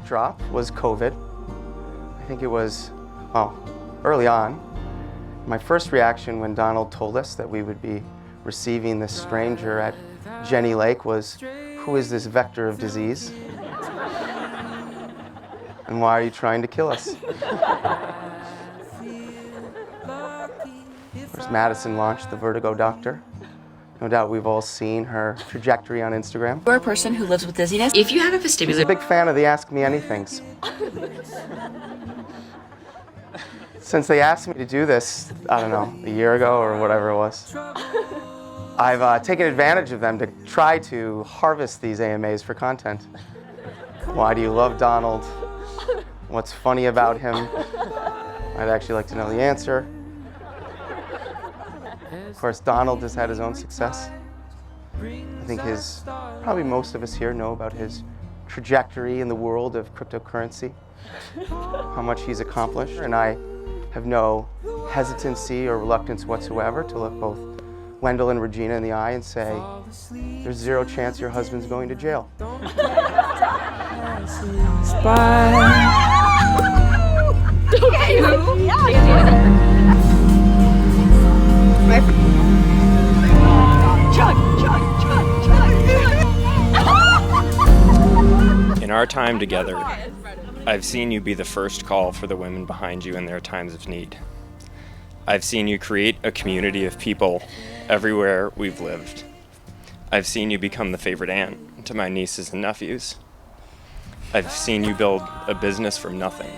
backdrop was COVID. I think it was, early on. My first reaction when Donald told us that we would be receiving this stranger at Jenny Lake was, who is this vector of disease? And why are you trying to kill us? Of course, Madison launched the Vertigo Doctor. No doubt we've all seen her trajectory on Instagram. You're a person who lives with dizziness. If you have a vestibular... She's a big fan of the Ask Me Anythings. Since they asked me to do this, I don't know, a year ago or whatever it was, I've taken advantage of them to try to harvest these AMAs for content. Why do you love Donald? What's funny about him? I'd actually like to know the answer. Of course, Donald has had his own success. I think probably most of us here know about his trajectory in the world of cryptocurrency, how much he's accomplished, and I have no hesitancy or reluctance whatsoever to look both Wendell and Regina in the eye and say, there's zero chance your husband's going to jail. In our time together, I've seen you be the first call for the women behind you in their times of need. I've seen you create a community of people everywhere we've lived. I've seen you become the favorite aunt to my nieces and nephews. I've seen you build a business from nothing.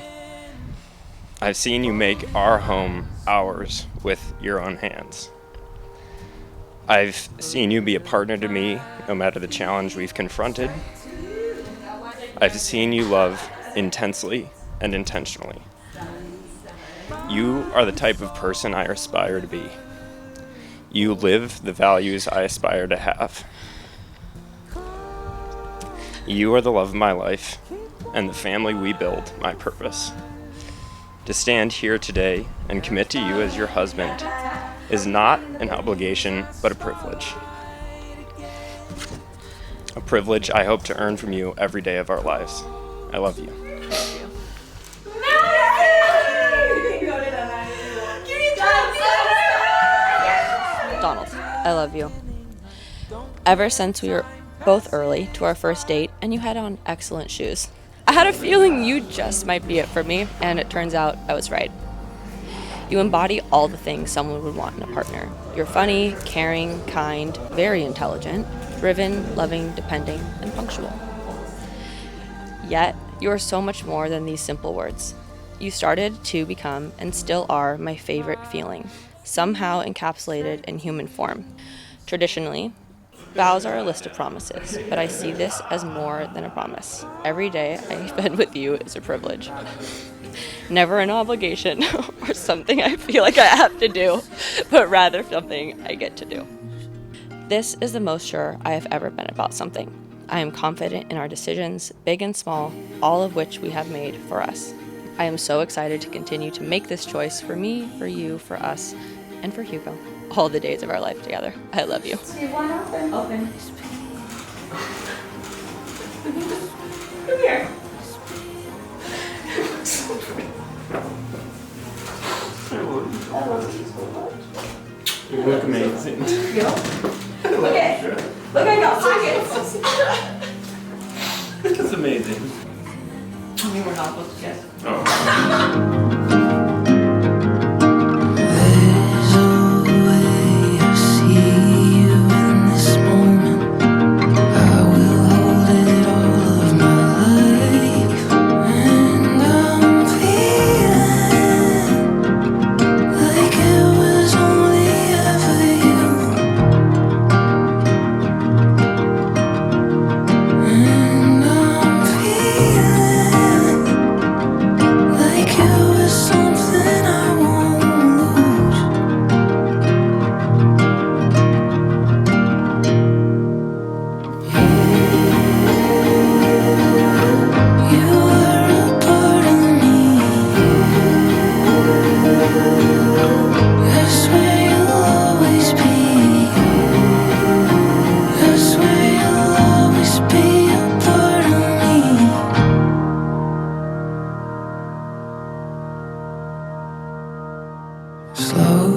I've seen you make our home ours with your own hands. I've seen you be a partner to me no matter the challenge we've confronted. I've seen you love intensely and intentionally. You are the type of person I aspire to be. You live the values I aspire to have. You are the love of my life, and the family we build my purpose. To stand here today and commit to you as your husband is not an obligation, but a privilege. A privilege I hope to earn from you every day of our lives. I love you. Donald, I love you. Ever since we were both early to our first date and you had on excellent shoes, I had a feeling you just might be it for me, and it turns out I was right. You embody all the things someone would want in a partner. You're funny, caring, kind, very intelligent, driven, loving, depending, and punctual. Yet, you are so much more than these simple words. You started to become, and still are, my favorite feeling, somehow encapsulated in human form. Traditionally, vows are a list of promises, but I see this as more than a promise. Every day I spend with you is a privilege. Never an obligation or something I feel like I have to do, but rather something I get to do. This is the most sure I have ever been about something. I am confident in our decisions, big and small, all of which we have made for us. I am so excited to continue to make this choice for me, for you, for us, and for Hugo. All the days of our life together. I love you. Open. Come here. You look amazing. Look I got pockets. This is amazing. I mean, we're not supposed to kiss. Oh. Like you were so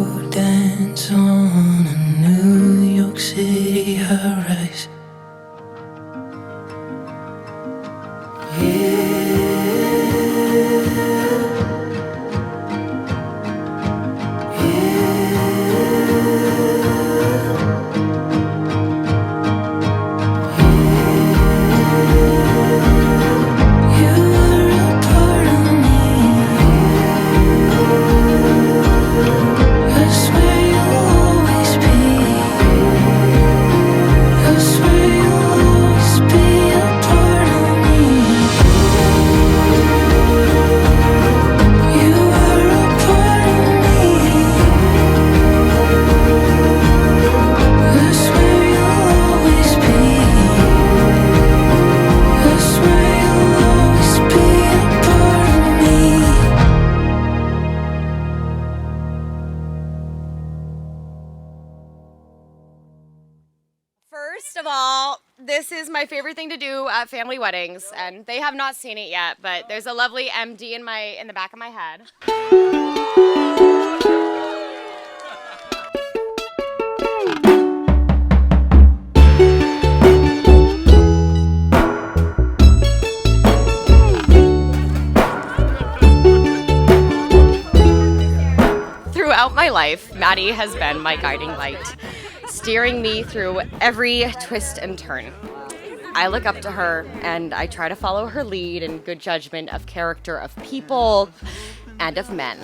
go dance on a New York City high rise. First of all, this is my favorite thing to do at family weddings, and they have not seen it yet, but there's a lovely MD in the back of my head. Throughout my life, Maddie has been my guiding light, steering me through every twist and turn. I look up to her and I try to follow her lead in good judgment of character of people and of men.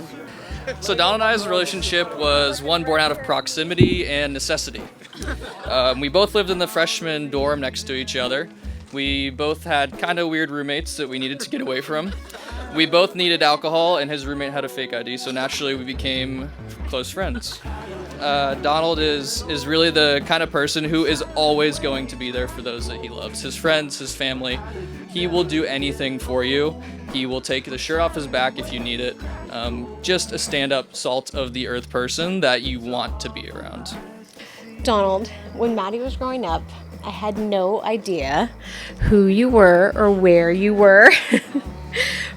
So Donald and I's relationship was one born out of proximity and necessity. We both lived in the freshman dorm next to each other. We both had kind of weird roommates that we needed to get away from. We both needed alcohol, and his roommate had a fake ID, so naturally we became close friends. Donald is really the kind of person who is always going to be there for those that he loves, his friends, his family. He will do anything for you. He will take the shirt off his back if you need it. Just a stand-up, salt of the earth person that you want to be around. Donald, when Maddie was growing up, I had no idea who you were or where you were.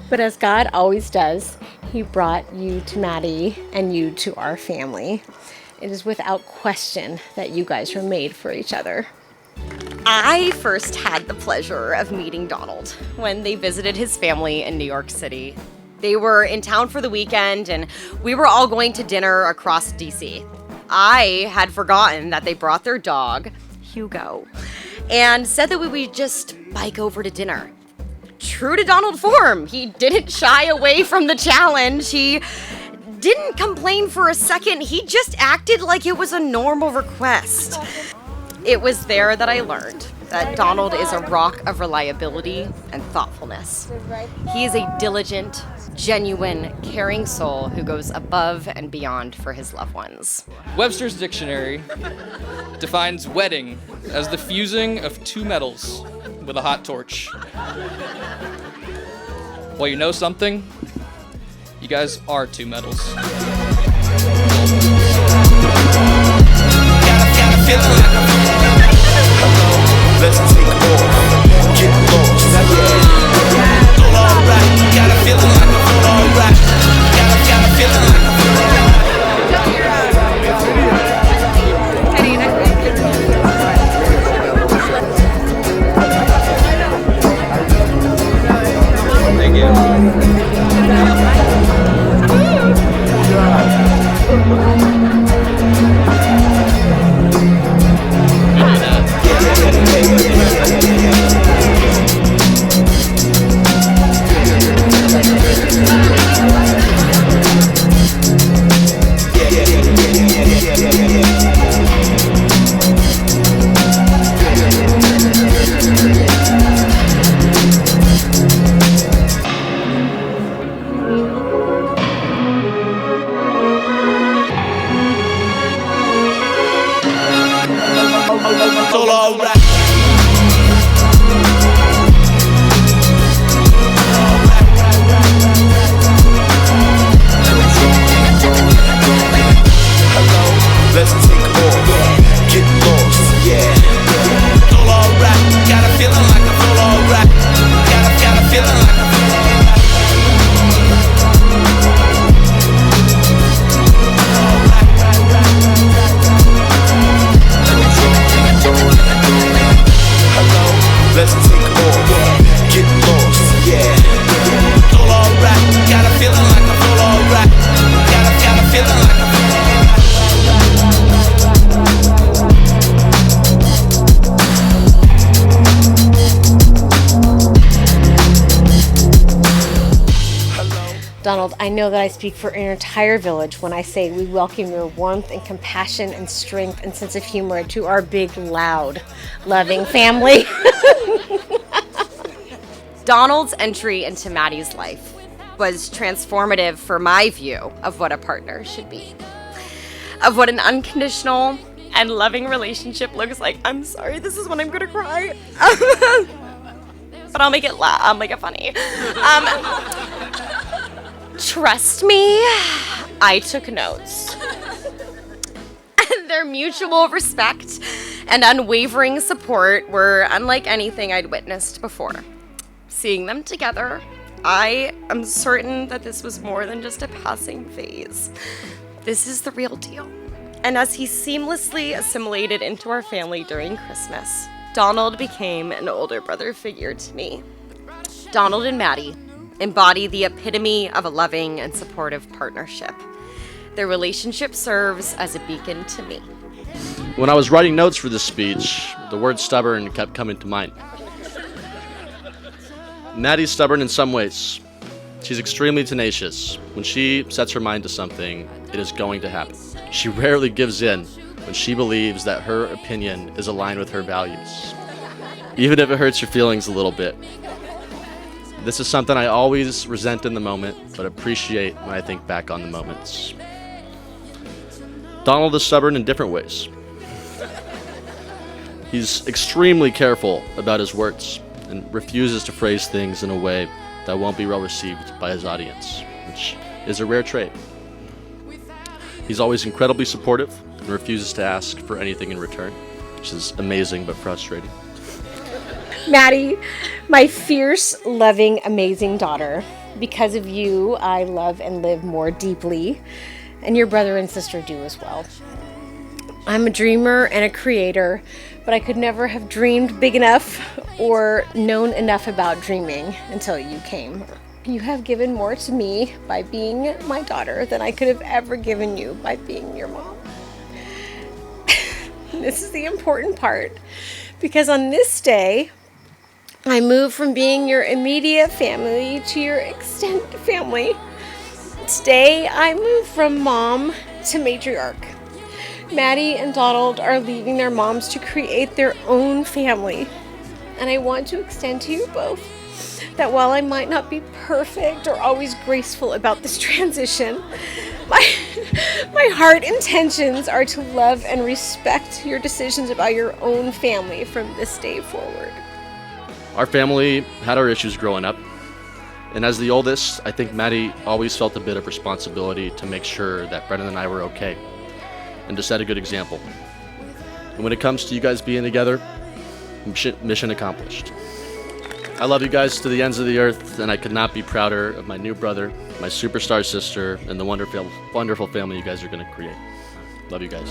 But as God always does, He brought you to Maddie and you to our family. It is without question that you guys were made for each other. I first had the pleasure of meeting Donald when they visited his family in New York City. They were in town for the weekend and we were all going to dinner across DC. I had forgotten that they brought their dog, Hugo, and said that we would just bike over to dinner. True to Donald form, he didn't shy away from the challenge. He didn't complain for a second. He just acted like it was a normal request. It was there that I learned that Donald is a rock of reliability and thoughtfulness. He is a diligent, genuine, caring soul who goes above and beyond for his loved ones. Webster's dictionary defines wedding as the fusing of two metals with a hot torch. Well, you know something? You guys are two metals. Let's take off, get lost, yeah. Feel alright, got a feeling like I feel alright. Got a feeling like I feel alright. Thank you. It's all alright. Let's take off, get lost, yeah. It's all alright, got a feeling like I feel alright. Got a feeling like I feel alright. Donald, I know that I speak for an entire village when I say we welcome your warmth and compassion and strength and sense of humor to our big, loud, loving family. Donald's entry into Maddie's life was transformative for my view of what a partner should be, of what an unconditional and loving relationship looks like. I'm sorry, this is when I'm gonna cry. But I'll make it I'll make it funny. Trust me, I took notes. Their mutual respect and unwavering support were unlike anything I'd witnessed before. Seeing them together, I am certain that this was more than just a passing phase. This is the real deal. And as he seamlessly assimilated into our family during Christmas, Donald became an older brother figure to me. Donald and Maddie embody the epitome of a loving and supportive partnership. Their relationship serves as a beacon to me. When I was writing notes for this speech, the word stubborn kept coming to mind. Maddie's stubborn in some ways. She's extremely tenacious. When she sets her mind to something, it is going to happen. She rarely gives in when she believes that her opinion is aligned with her values, even if it hurts your feelings a little bit. This is something I always resent in the moment, but appreciate when I think back on the moments. Donald is stubborn in different ways. He's extremely careful about his words and refuses to phrase things in a way that won't be well received by his audience, which is a rare trait. He's always incredibly supportive and refuses to ask for anything in return, which is amazing but frustrating. Maddie, my fierce, loving, amazing daughter. Because of you, I love and live more deeply, and your brother and sister do as well. I'm a dreamer and a creator, but I could never have dreamed big enough or known enough about dreaming until you came. You have given more to me by being my daughter than I could have ever given you by being your mom. This is the important part, because on this day, I moved from being your immediate family to your extended family. Today, I moved from mom to matriarch. Maddie and Donald are leaving their moms to create their own family. And I want to extend to you both that while I might not be perfect or always graceful about this transition, my heart intentions are to love and respect your decisions about your own family from this day forward. Our family had our issues growing up, and as the oldest, I think Maddie always felt a bit of responsibility to make sure that Brennan and I were okay, and to set a good example. And when it comes to you guys being together, mission accomplished. I love you guys to the ends of the earth, and I could not be prouder of my new brother, my superstar sister, and the wonderful family you guys are going to create. Love you guys.